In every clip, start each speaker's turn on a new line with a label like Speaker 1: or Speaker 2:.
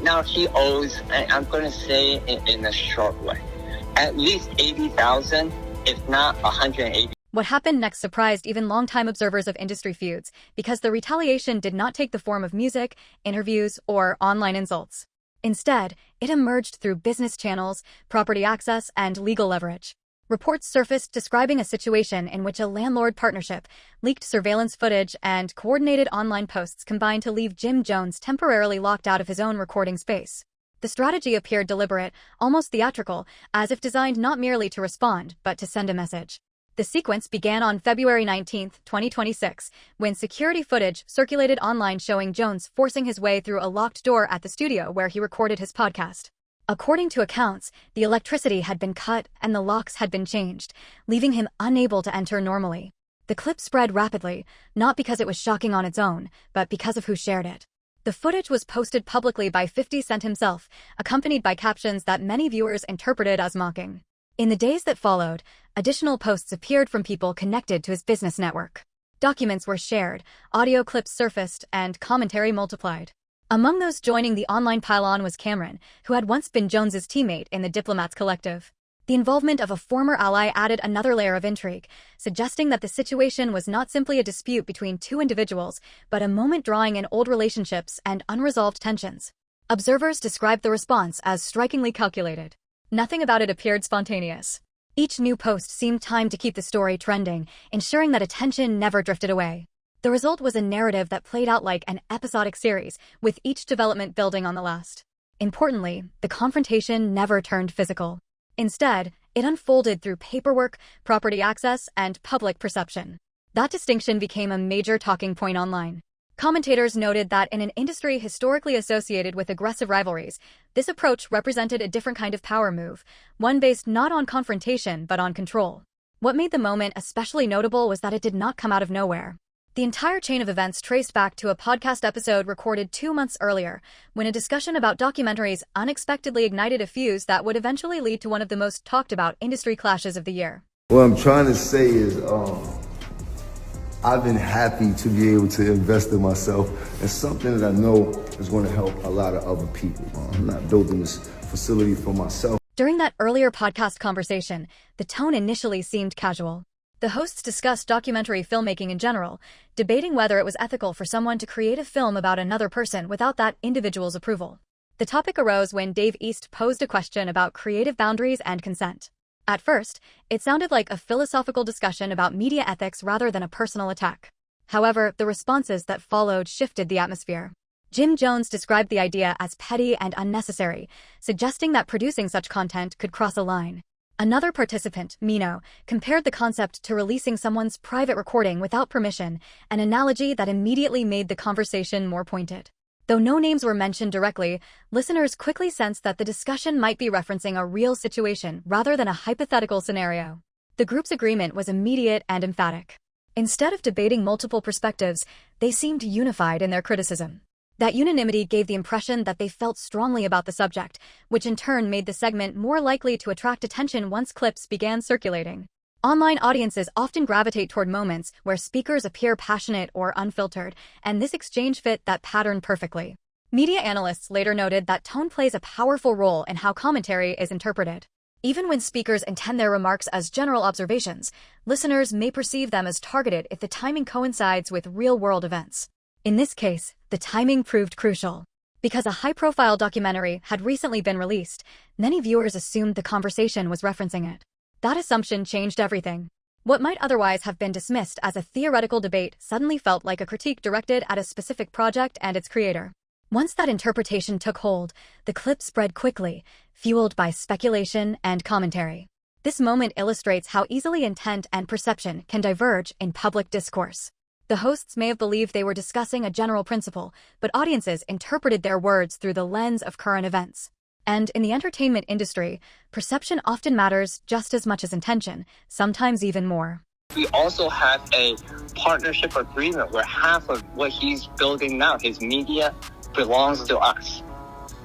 Speaker 1: now he owes, and I'm going to say it in a short way, at least 80,000, if not 180.
Speaker 2: What happened next surprised even longtime observers of industry feuds, because the retaliation did not take the form of music, interviews, or online insults. Instead, it emerged through business channels, property access, and legal leverage. Reports surfaced describing a situation in which a landlord partnership leaked surveillance footage and coordinated online posts combined to leave Jim Jones temporarily locked out of his own recording space. The strategy appeared deliberate, almost theatrical, as if designed not merely to respond, but to send a message. The sequence began on February 19, 2026, when security footage circulated online showing Jones forcing his way through a locked door at the studio where he recorded his podcast. According to accounts, the electricity had been cut and the locks had been changed, leaving him unable to enter normally. The clip spread rapidly, not because it was shocking on its own, but because of who shared it. The footage was posted publicly by 50 Cent himself, accompanied by captions that many viewers interpreted as mocking. In the days that followed, additional posts appeared from people connected to his business network. Documents were shared, audio clips surfaced, and commentary multiplied. Among those joining the online pile-on was Cameron, who had once been Jones's teammate in the Diplomats Collective. The involvement of a former ally added another layer of intrigue, suggesting that the situation was not simply a dispute between two individuals, but a moment drawing in old relationships and unresolved tensions. Observers described the response as strikingly calculated. Nothing about it appeared spontaneous. Each new post seemed timed to keep the story trending, ensuring that attention never drifted away. The result was a narrative that played out like an episodic series, with each development building on the last. Importantly, the confrontation never turned physical. Instead, it unfolded through paperwork, property access, and public perception. That distinction became a major talking point online. Commentators noted that in an industry historically associated with aggressive rivalries, this approach represented a different kind of power move, one based not on confrontation but on control. What made the moment especially notable was that it did not come out of nowhere. The entire chain of events traced back to a podcast episode recorded 2 months earlier, when a discussion about documentaries unexpectedly ignited a fuse that would eventually lead to one of the most talked about industry clashes of the year.
Speaker 3: What I'm trying to say is, I've been happy to be able to invest in myself and something that I know is going to help a lot of other people. I'm not building this facility for myself.
Speaker 2: During that earlier podcast conversation, the tone initially seemed casual. The hosts discussed documentary filmmaking in general, debating whether it was ethical for someone to create a film about another person without that individual's approval. The topic arose when Dave East posed a question about creative boundaries and consent. At first, it sounded like a philosophical discussion about media ethics rather than a personal attack. However, the responses that followed shifted the atmosphere. Jim Jones described the idea as petty and unnecessary, suggesting that producing such content could cross a line. Another participant, Mino, compared the concept to releasing someone's private recording without permission, an analogy that immediately made the conversation more pointed. Though no names were mentioned directly, listeners quickly sensed that the discussion might be referencing a real situation rather than a hypothetical scenario. The group's agreement was immediate and emphatic. Instead of debating multiple perspectives, they seemed unified in their criticism. That unanimity gave the impression that they felt strongly about the subject, which in turn made the segment more likely to attract attention once clips began circulating. Online audiences often gravitate toward moments where speakers appear passionate or unfiltered, and this exchange fit that pattern perfectly. Media analysts later noted that tone plays a powerful role in how commentary is interpreted. Even when speakers intend their remarks as general observations, listeners may perceive them as targeted if the timing coincides with real-world events. In this case, the timing proved crucial. Because a high-profile documentary had recently been released, many viewers assumed the conversation was referencing it. That assumption changed everything. What might otherwise have been dismissed as a theoretical debate suddenly felt like a critique directed at a specific project and its creator. Once that interpretation took hold, the clip spread quickly, fueled by speculation and commentary. This moment illustrates how easily intent and perception can diverge in public discourse. The hosts may have believed they were discussing a general principle, but audiences interpreted their words through the lens of current events. And in the entertainment industry, perception often matters just as much as intention, sometimes even more.
Speaker 1: We also have a partnership agreement where half of what he's building now, his media, belongs to us.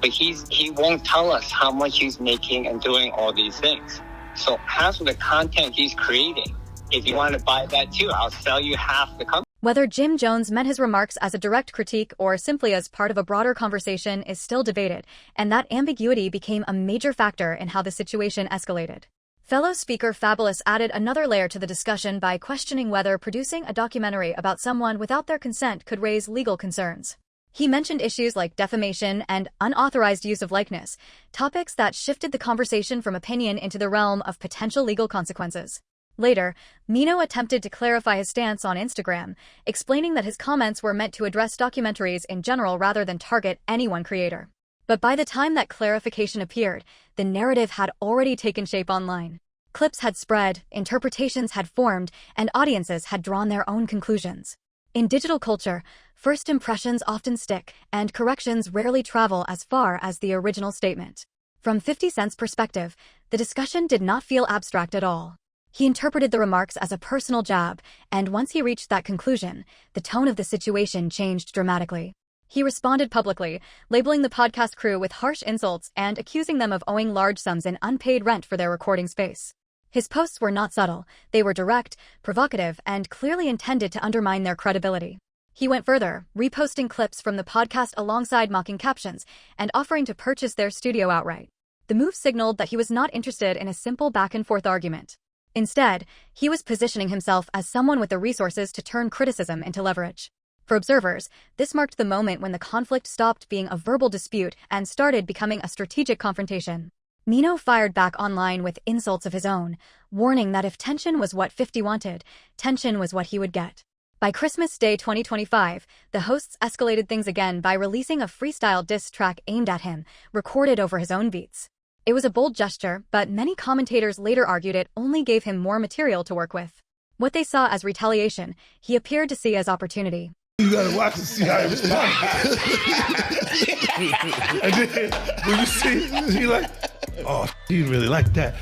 Speaker 1: But he won't tell us how much he's making and doing all these things. So half of the content he's creating, if you want to buy that too, I'll sell you half the company.
Speaker 2: Whether Jim Jones meant his remarks as a direct critique or simply as part of a broader conversation is still debated, and that ambiguity became a major factor in how the situation escalated. Fellow speaker Fabulous added another layer to the discussion by questioning whether producing a documentary about someone without their consent could raise legal concerns. He mentioned issues like defamation and unauthorized use of likeness, topics that shifted the conversation from opinion into the realm of potential legal consequences. Later, Mino attempted to clarify his stance on Instagram, explaining that his comments were meant to address documentaries in general rather than target any one creator. But by the time that clarification appeared, the narrative had already taken shape online. Clips had spread, interpretations had formed, and audiences had drawn their own conclusions. In digital culture, first impressions often stick, and corrections rarely travel as far as the original statement. From 50 Cent's perspective, the discussion did not feel abstract at all. He interpreted the remarks as a personal jab, and once he reached that conclusion, the tone of the situation changed dramatically. He responded publicly, labeling the podcast crew with harsh insults and accusing them of owing large sums in unpaid rent for their recording space. His posts were not subtle, they were direct, provocative, and clearly intended to undermine their credibility. He went further, reposting clips from the podcast alongside mocking captions and offering to purchase their studio outright. The move signaled that he was not interested in a simple back-and-forth argument. Instead, he was positioning himself as someone with the resources to turn criticism into leverage. For observers, this marked the moment when the conflict stopped being a verbal dispute and started becoming a strategic confrontation. Mino fired back online with insults of his own, warning that if tension was what 50 wanted, tension was what he would get. By Christmas Day 2025, the hosts escalated things again by releasing a freestyle diss track aimed at him, recorded over his own beats. It was a bold gesture, but many commentators later argued it only gave him more material to work with. What they saw as retaliation, he appeared to see as opportunity.
Speaker 4: You gotta watch and see how he responds. And then when you see, he like, oh, he really like that.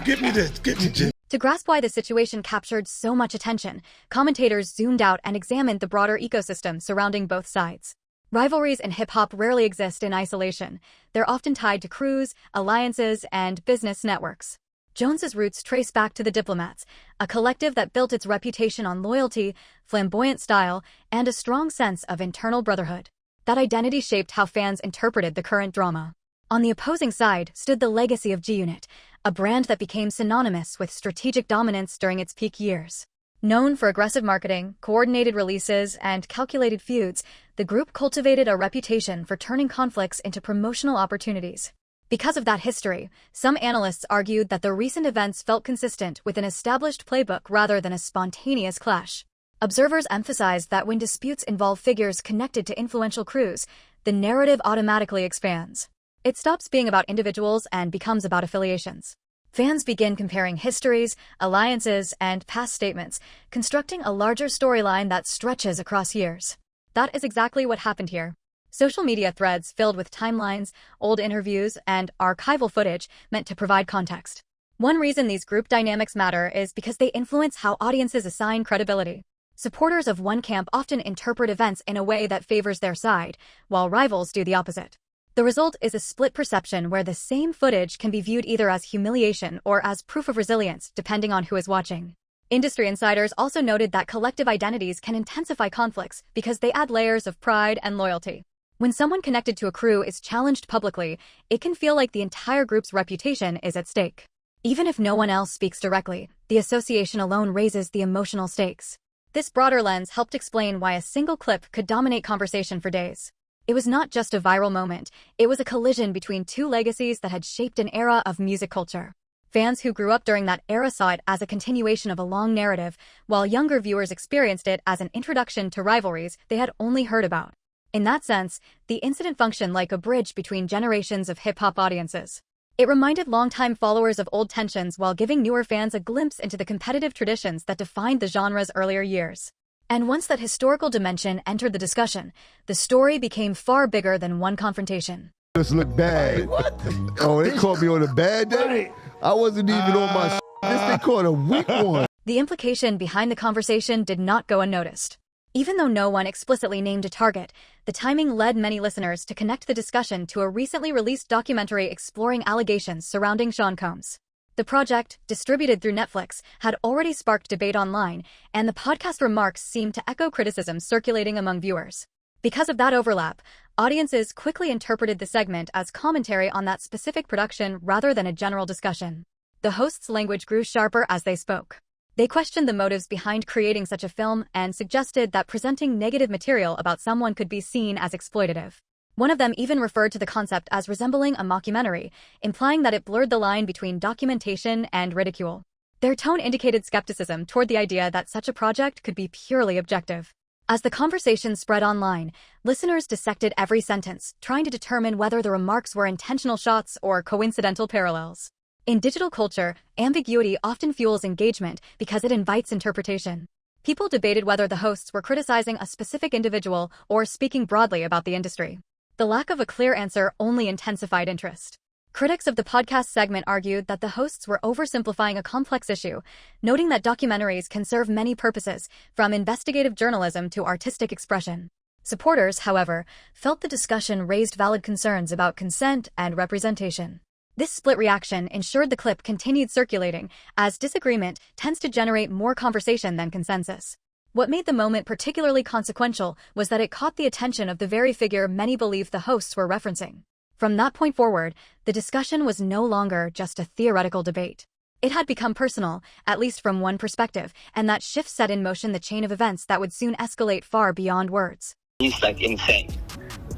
Speaker 4: Give me this, get me Jim.
Speaker 2: To grasp why the situation captured so much attention, commentators zoomed out and examined the broader ecosystem surrounding both sides. Rivalries in hip-hop rarely exist in isolation. They're often tied to crews, alliances, and business networks. Jones's roots trace back to the Diplomats, a collective that built its reputation on loyalty, flamboyant style, and a strong sense of internal brotherhood. That identity shaped how fans interpreted the current drama. On the opposing side stood the legacy of G-Unit, a brand that became synonymous with strategic dominance during its peak years. Known for aggressive marketing, coordinated releases, and calculated feuds, the group cultivated a reputation for turning conflicts into promotional opportunities. Because of that history, some analysts argued that the recent events felt consistent with an established playbook rather than a spontaneous clash. Observers emphasized that when disputes involve figures connected to influential crews, the narrative automatically expands. It stops being about individuals and becomes about affiliations. Fans begin comparing histories, alliances, and past statements, constructing a larger storyline that stretches across years. That is exactly what happened here. Social media threads filled with timelines, old interviews, and archival footage meant to provide context. One reason these group dynamics matter is because they influence how audiences assign credibility. Supporters of one camp often interpret events in a way that favors their side, while rivals do the opposite. The result is a split perception where the same footage can be viewed either as humiliation or as proof of resilience, depending on who is watching. Industry insiders also noted that collective identities can intensify conflicts because they add layers of pride and loyalty. When someone connected to a crew is challenged publicly, it can feel like the entire group's reputation is at stake. Even if no one else speaks directly, the association alone raises the emotional stakes. This broader lens helped explain why a single clip could dominate conversation for days. It was not just a viral moment, it was a collision between two legacies that had shaped an era of music culture. Fans who grew up during that era saw it as a continuation of a long narrative, while younger viewers experienced it as an introduction to rivalries they had only heard about. In that sense, the incident functioned like a bridge between generations of hip-hop audiences. It reminded longtime followers of old tensions while giving newer fans a glimpse into the competitive traditions that defined the genre's earlier years. And once that historical dimension entered the discussion, the story became far bigger than one confrontation.
Speaker 3: This look bad.
Speaker 4: What?
Speaker 3: Oh, they caught me on a bad day?
Speaker 4: Right.
Speaker 3: I wasn't even on my This they caught a weak one.
Speaker 2: The implication behind the conversation did not go unnoticed. Even though no one explicitly named a target, the timing led many listeners to connect the discussion to a recently released documentary exploring allegations surrounding Sean Combs. The project, distributed through Netflix, had already sparked debate online, and the podcast remarks seemed to echo criticism circulating among viewers. Because of that overlap, audiences quickly interpreted the segment as commentary on that specific production rather than a general discussion. The hosts' language grew sharper as they spoke. They questioned the motives behind creating such a film and suggested that presenting negative material about someone could be seen as exploitative. One of them even referred to the concept as resembling a mockumentary, implying that it blurred the line between documentation and ridicule. Their tone indicated skepticism toward the idea that such a project could be purely objective. As the conversation spread online, listeners dissected every sentence, trying to determine whether the remarks were intentional shots or coincidental parallels. In digital culture, ambiguity often fuels engagement because it invites interpretation. People debated whether the hosts were criticizing a specific individual or speaking broadly about the industry. The lack of a clear answer only intensified interest. Critics of the podcast segment argued that the hosts were oversimplifying a complex issue, noting that documentaries can serve many purposes, from investigative journalism to artistic expression. Supporters, however, felt the discussion raised valid concerns about consent and representation. This split reaction ensured the clip continued circulating, as disagreement tends to generate more conversation than consensus. What made the moment particularly consequential was that it caught the attention of the very figure many believed the hosts were referencing. From that point forward, the discussion was no longer just a theoretical debate. It had become personal, at least from one perspective, and that shift set in motion the chain of events that would soon escalate far beyond words.
Speaker 1: He's like insane.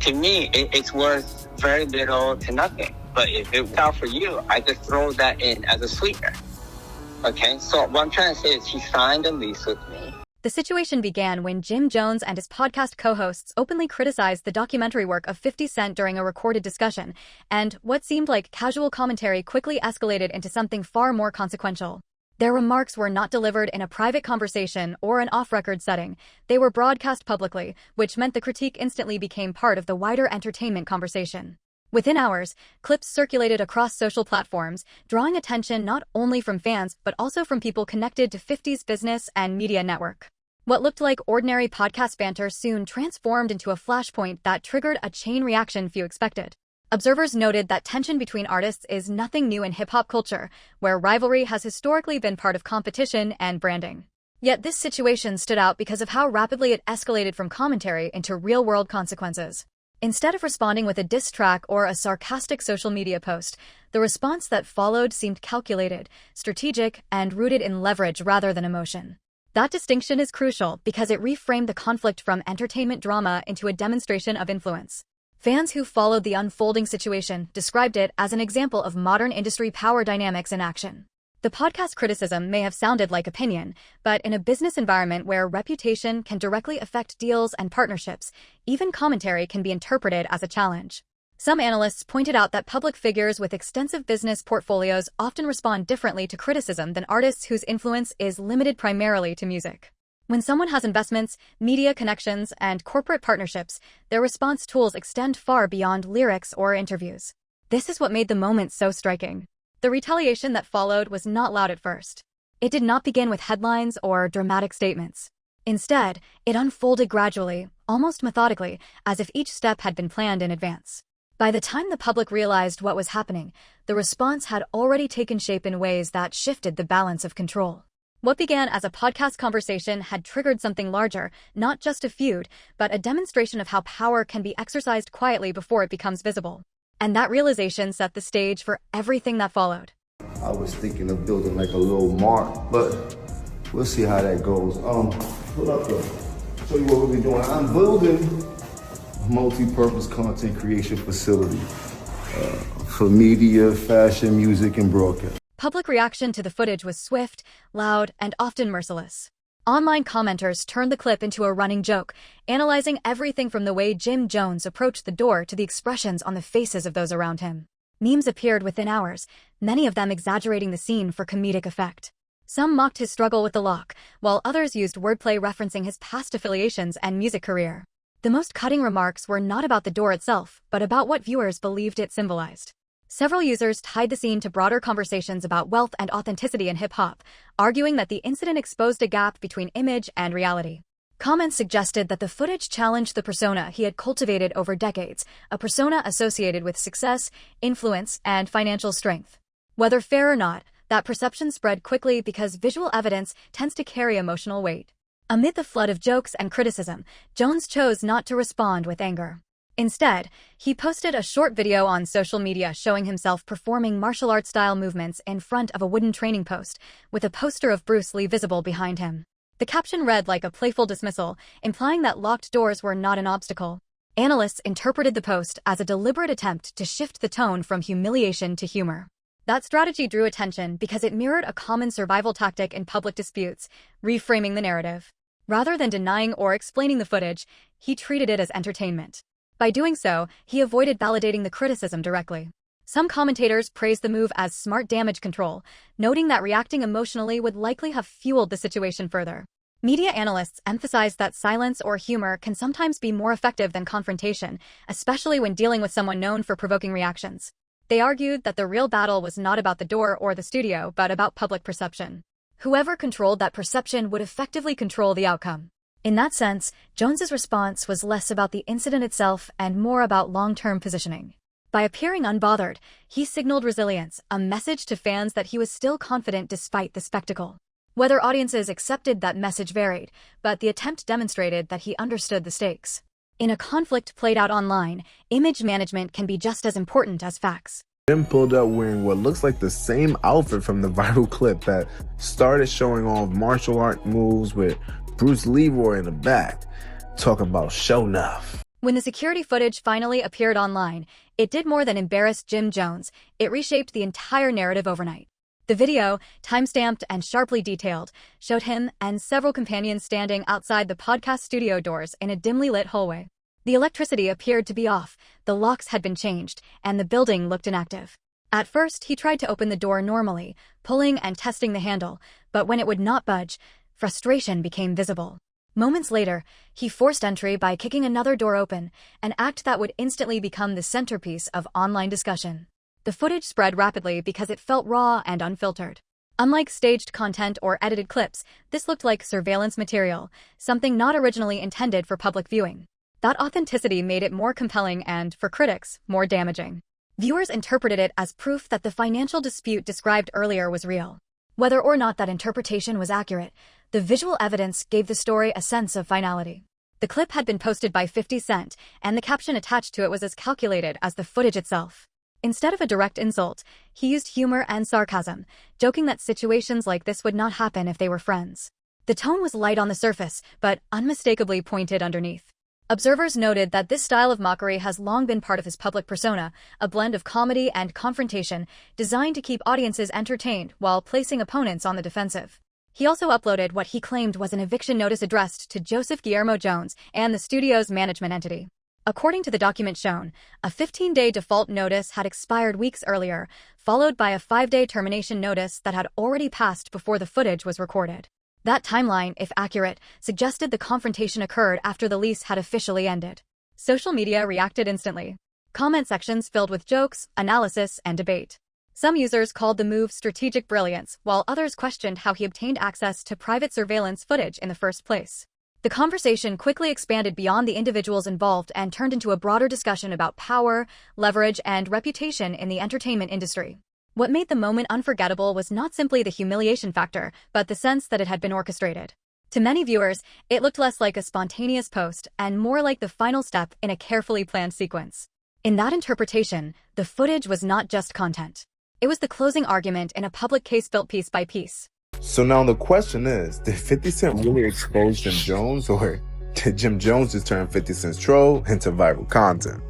Speaker 1: To me, it's worth very little to nothing. But if it worked out for you, I just throw that in as a sweetener. Okay, so what I'm trying to say is he signed a lease with me.
Speaker 2: The situation began when Jim Jones and his podcast co-hosts openly criticized the documentary work of 50 Cent during a recorded discussion, and what seemed like casual commentary quickly escalated into something far more consequential. Their remarks were not delivered in a private conversation or an off-record setting. They were broadcast publicly, which meant the critique instantly became part of the wider entertainment conversation. Within hours, clips circulated across social platforms, drawing attention not only from fans but also from people connected to 50's business and media network. What looked like ordinary podcast banter soon transformed into a flashpoint that triggered a chain reaction few expected. Observers noted that tension between artists is nothing new in hip-hop culture, where rivalry has historically been part of competition and branding. Yet this situation stood out because of how rapidly it escalated from commentary into real-world consequences. Instead of responding with a diss track or a sarcastic social media post, the response that followed seemed calculated, strategic, and rooted in leverage rather than emotion. That distinction is crucial because it reframed the conflict from entertainment drama into a demonstration of influence. Fans who followed the unfolding situation described it as an example of modern industry power dynamics in action. The podcast criticism may have sounded like opinion, but in a business environment where reputation can directly affect deals and partnerships, even commentary can be interpreted as a challenge. Some analysts pointed out that public figures with extensive business portfolios often respond differently to criticism than artists whose influence is limited primarily to music. When someone has investments, media connections, and corporate partnerships, their response tools extend far beyond lyrics or interviews. This is what made the moment so striking. The retaliation that followed was not loud at first. It did not begin with headlines or dramatic statements. Instead, it unfolded gradually, almost methodically, as if each step had been planned in advance. By the time the public realized what was happening, the response had already taken shape in ways that shifted the balance of control. What began as a podcast conversation had triggered something larger, not just a feud, but a demonstration of how power can be exercised quietly before it becomes visible. And that realization set the stage for everything that followed.
Speaker 3: I was thinking of building like a little mart, but we'll see how that goes. Hold up though. Show you what we'll be doing. I'm building a multi-purpose content creation facility for media, fashion, music, and broadcast.
Speaker 2: Public reaction to the footage was swift, loud, and often merciless. Online commenters turned the clip into a running joke, analyzing everything from the way Jim Jones approached the door to the expressions on the faces of those around him. Memes appeared within hours, many of them exaggerating the scene for comedic effect. Some mocked his struggle with the lock, while others used wordplay referencing his past affiliations and music career. The most cutting remarks were not about the door itself, but about what viewers believed it symbolized. Several users tied the scene to broader conversations about wealth and authenticity in hip-hop, arguing that the incident exposed a gap between image and reality. Comments suggested that the footage challenged the persona he had cultivated over decades, a persona associated with success, influence, and financial strength. Whether fair or not, That perception spread quickly because visual evidence tends to carry emotional weight. Amid the flood of jokes and criticism, Jones chose not to respond with anger. Instead, he posted a short video on social media showing himself performing martial arts-style movements in front of a wooden training post, with a poster of Bruce Lee visible behind him. The caption read like a playful dismissal, implying that locked doors were not an obstacle. Analysts interpreted the post as a deliberate attempt to shift the tone from humiliation to humor. That strategy drew attention because it mirrored a common survival tactic in public disputes, reframing the narrative. Rather than denying or explaining the footage, he treated it as entertainment. By doing so, he avoided validating the criticism directly. Some commentators praised the move as smart damage control, noting that reacting emotionally would likely have fueled the situation further. Media analysts emphasized that silence or humor can sometimes be more effective than confrontation, especially when dealing with someone known for provoking reactions. They argued that the real battle was not about the door or the studio, but about public perception. Whoever controlled that perception would effectively control the outcome. In that sense, Jones's response was less about the incident itself and more about long-term positioning. By appearing unbothered, he signaled resilience, a message to fans that he was still confident despite the spectacle. Whether audiences accepted that message varied, but the attempt demonstrated that he understood the stakes. In a conflict played out online, image management can be just as important as facts.
Speaker 5: Jim pulled up wearing what looks like the same outfit from the viral clip that started showing off martial art moves with Bruce Leroy in the back, talking about show enough.
Speaker 2: When the security footage finally appeared online, it did more than embarrass Jim Jones. It reshaped the entire narrative overnight. The video, time-stamped and sharply detailed, showed him and several companions standing outside the podcast studio doors in a dimly lit hallway. The electricity appeared to be off, the locks had been changed, and the building looked inactive. At first, he tried to open the door normally, pulling and testing the handle, but when it would not budge, frustration became visible. Moments later, he forced entry by kicking another door open, an act that would instantly become the centerpiece of online discussion. The footage spread rapidly because it felt raw and unfiltered. Unlike staged content or edited clips, this looked like surveillance material, something not originally intended for public viewing. That authenticity made it more compelling and, for critics, more damaging. Viewers interpreted it as proof that the financial dispute described earlier was real. Whether or not that interpretation was accurate, the visual evidence gave the story a sense of finality. The clip had been posted by 50 Cent, and the caption attached to it was as calculated as the footage itself. Instead of a direct insult, he used humor and sarcasm, joking that situations like this would not happen if they were friends. The tone was light on the surface, but unmistakably pointed underneath. Observers noted that this style of mockery has long been part of his public persona, a blend of comedy and confrontation designed to keep audiences entertained while placing opponents on the defensive. He also uploaded what he claimed was an eviction notice addressed to Joseph Guillermo Jones and the studio's management entity. According to the document shown, a 15-day default notice had expired weeks earlier, followed by a 5-day termination notice that had already passed before the footage was recorded. That timeline, if accurate, suggested the confrontation occurred after the lease had officially ended. Social media reacted instantly. Comment sections filled with jokes, analysis, and debate. Some users called the move strategic brilliance, while others questioned how he obtained access to private surveillance footage in the first place. The conversation quickly expanded beyond the individuals involved and turned into a broader discussion about power, leverage, and reputation in the entertainment industry. What made the moment unforgettable was not simply the humiliation factor, but the sense that it had been orchestrated. To many viewers, it looked less like a spontaneous post and more like the final step in a carefully planned sequence. In that interpretation, the footage was not just content. It was the closing argument in a public case built piece by piece.
Speaker 5: So now the question is, did 50 Cent really expose Jim Jones, or did Jim Jones just turn 50 Cent's troll into viral content?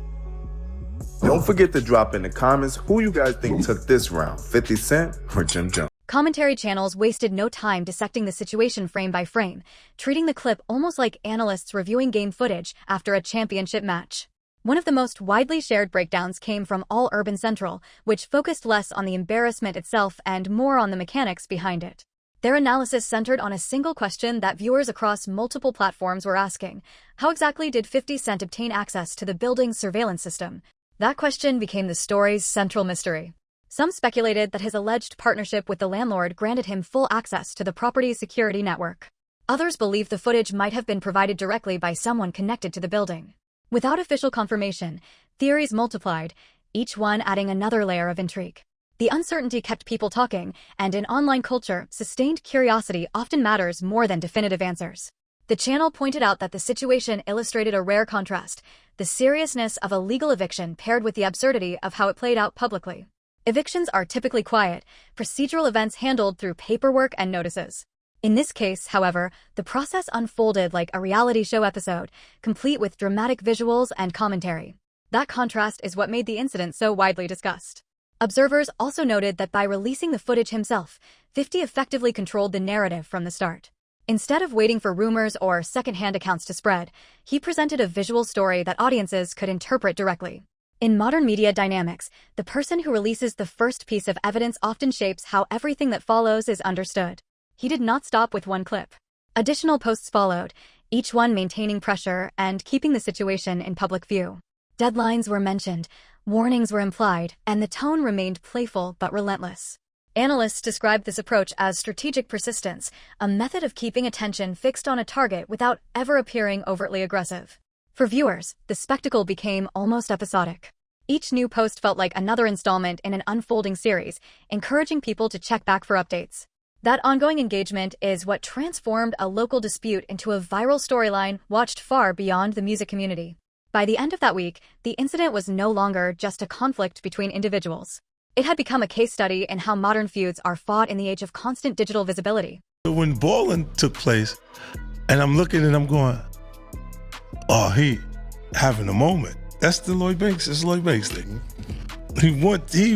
Speaker 5: Don't forget to drop in the comments who you guys think took this round, 50 Cent or Jim Jones.
Speaker 2: Commentary channels wasted no time dissecting the situation frame by frame, treating the clip almost like analysts reviewing game footage after a championship match. One of the most widely shared breakdowns came from All Urban Central, which focused less on the embarrassment itself and more on the mechanics behind it. Their analysis centered on a single question that viewers across multiple platforms were asking: how exactly did 50 Cent obtain access to the building's surveillance system? That question became the story's central mystery. Some speculated that his alleged partnership with the landlord granted him full access to the property's security network. Others believed the footage might have been provided directly by someone connected to the building. Without official confirmation, theories multiplied, each one adding another layer of intrigue. The uncertainty kept people talking, and in online culture, sustained curiosity often matters more than definitive answers. The channel pointed out that the situation illustrated a rare contrast, the seriousness of a legal eviction paired with the absurdity of how it played out publicly. Evictions are typically quiet, procedural events handled through paperwork and notices. In this case, however, the process unfolded like a reality show episode, complete with dramatic visuals and commentary. That contrast is what made the incident so widely discussed. Observers also noted that by releasing the footage himself, 50 effectively controlled the narrative from the start. Instead of waiting for rumors or second-hand accounts to spread, he presented a visual story that audiences could interpret directly. In modern media dynamics, the person who releases the first piece of evidence often shapes how everything that follows is understood. He did not stop with one clip. Additional posts followed, each one maintaining pressure and keeping the situation in public view. Deadlines were mentioned, warnings were implied, and the tone remained playful but relentless. Analysts described this approach as strategic persistence, a method of keeping attention fixed on a target without ever appearing overtly aggressive. For viewers, the spectacle became almost episodic. Each new post felt like another installment in an unfolding series, encouraging people to check back for updates. That ongoing engagement is what transformed a local dispute into a viral storyline watched far beyond the music community. By the end of that week, the incident was no longer just a conflict between individuals. It had become a case study in how modern feuds are fought in the age of constant digital visibility.
Speaker 4: When balling took place, and I'm looking and I'm going, oh, he having a moment. That's the Lloyd Banks. It's Lloyd Banks thing. He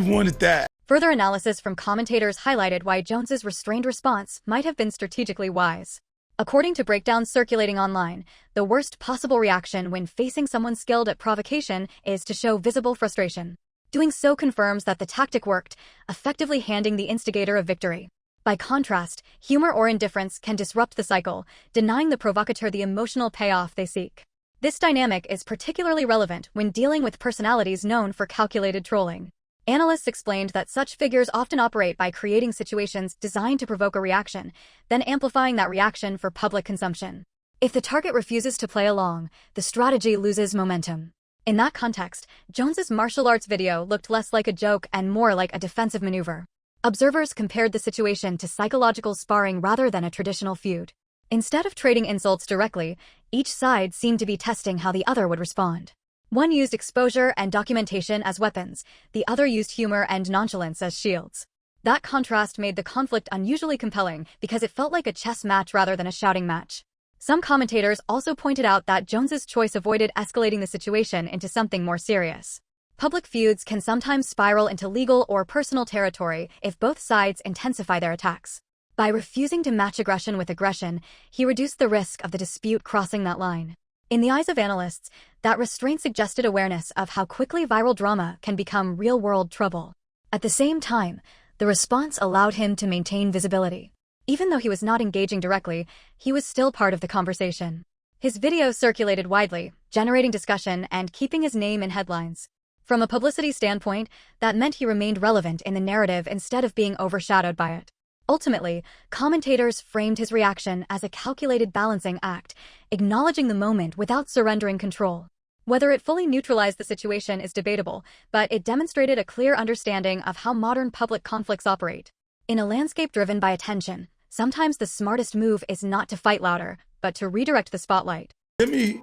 Speaker 4: wanted that.
Speaker 2: Further analysis from commentators highlighted why Jones's restrained response might have been strategically wise. According to breakdowns circulating online, the worst possible reaction when facing someone skilled at provocation is to show visible frustration. Doing so confirms that the tactic worked, effectively handing the instigator a victory. By contrast, humor or indifference can disrupt the cycle, denying the provocateur the emotional payoff they seek. This dynamic is particularly relevant when dealing with personalities known for calculated trolling. Analysts explained that such figures often operate by creating situations designed to provoke a reaction, then amplifying that reaction for public consumption. If the target refuses to play along, the strategy loses momentum. In that context, Jones's martial arts video looked less like a joke and more like a defensive maneuver. Observers compared the situation to psychological sparring rather than a traditional feud. Instead of trading insults directly, each side seemed to be testing how the other would respond. One used exposure and documentation as weapons, the other used humor and nonchalance as shields. That contrast made the conflict unusually compelling because it felt like a chess match rather than a shouting match. Some commentators also pointed out that Jones's choice avoided escalating the situation into something more serious. Public feuds can sometimes spiral into legal or personal territory if both sides intensify their attacks. By refusing to match aggression with aggression, he reduced the risk of the dispute crossing that line. In the eyes of analysts, that restraint suggested awareness of how quickly viral drama can become real-world trouble. At the same time, the response allowed him to maintain visibility. Even though he was not engaging directly, he was still part of the conversation. His video circulated widely, generating discussion and keeping his name in headlines. From a publicity standpoint, that meant he remained relevant in the narrative instead of being overshadowed by it. Ultimately, commentators framed his reaction as a calculated balancing act, acknowledging the moment without surrendering control. Whether it fully neutralized the situation is debatable, but it demonstrated a clear understanding of how modern public conflicts operate. In a landscape driven by attention, sometimes the smartest move is not to fight louder, but to redirect the spotlight.
Speaker 4: Jimmy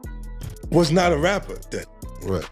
Speaker 4: was not a rapper then.
Speaker 6: Right.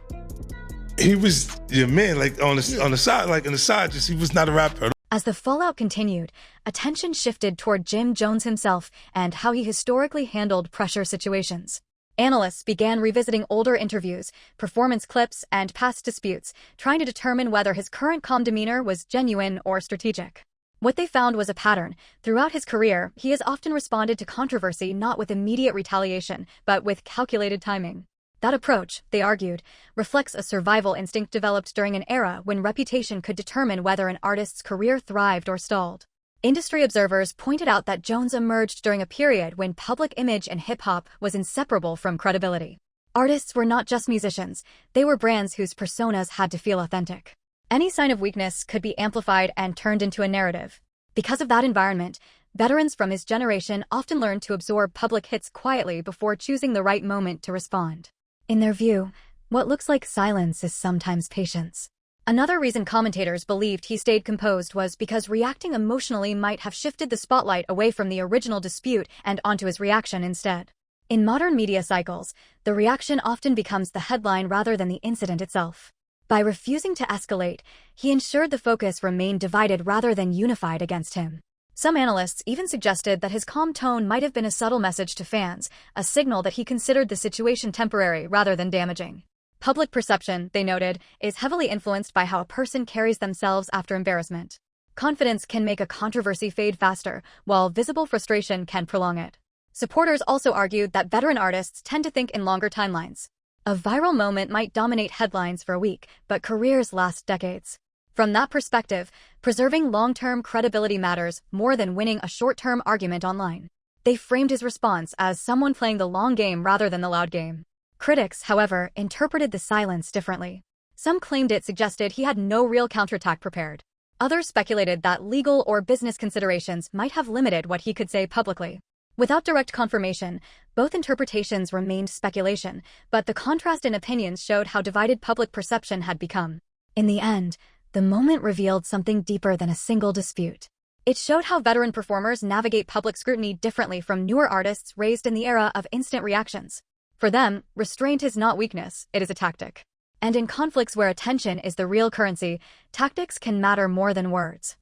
Speaker 4: He was your man, like on the side, like in the side, just he was not a rapper.
Speaker 2: As the fallout continued, attention shifted toward Jim Jones himself and how he historically handled pressure situations. Analysts began revisiting older interviews, performance clips, and past disputes, trying to determine whether his current calm demeanor was genuine or strategic. What they found was a pattern. Throughout his career, he has often responded to controversy not with immediate retaliation, but with calculated timing. That approach, they argued, reflects a survival instinct developed during an era when reputation could determine whether an artist's career thrived or stalled. Industry observers pointed out that Jones emerged during a period when public image in hip-hop was inseparable from credibility. Artists were not just musicians, they were brands whose personas had to feel authentic. Any sign of weakness could be amplified and turned into a narrative. Because of that environment, veterans from his generation often learned to absorb public hits quietly before choosing the right moment to respond. In their view, what looks like silence is sometimes patience. Another reason commentators believed he stayed composed was because reacting emotionally might have shifted the spotlight away from the original dispute and onto his reaction instead. In modern media cycles, the reaction often becomes the headline rather than the incident itself. By refusing to escalate, he ensured the focus remained divided rather than unified against him. Some analysts even suggested that his calm tone might have been a subtle message to fans, a signal that he considered the situation temporary rather than damaging. Public perception, they noted, is heavily influenced by how a person carries themselves after embarrassment. Confidence can make a controversy fade faster, while visible frustration can prolong it. Supporters also argued that veteran artists tend to think in longer timelines. A viral moment might dominate headlines for a week, but careers last decades. From that perspective, preserving long-term credibility matters more than winning a short-term argument online. They framed his response as someone playing the long game rather than the loud game. Critics, however, interpreted the silence differently. Some claimed it suggested he had no real counterattack prepared. Others speculated that legal or business considerations might have limited what he could say publicly. Without direct confirmation, both interpretations remained speculation, but the contrast in opinions showed how divided public perception had become. In the end, the moment revealed something deeper than a single dispute. It showed how veteran performers navigate public scrutiny differently from newer artists raised in the era of instant reactions. For them, restraint is not weakness, it is a tactic. And in conflicts where attention is the real currency, tactics can matter more than words.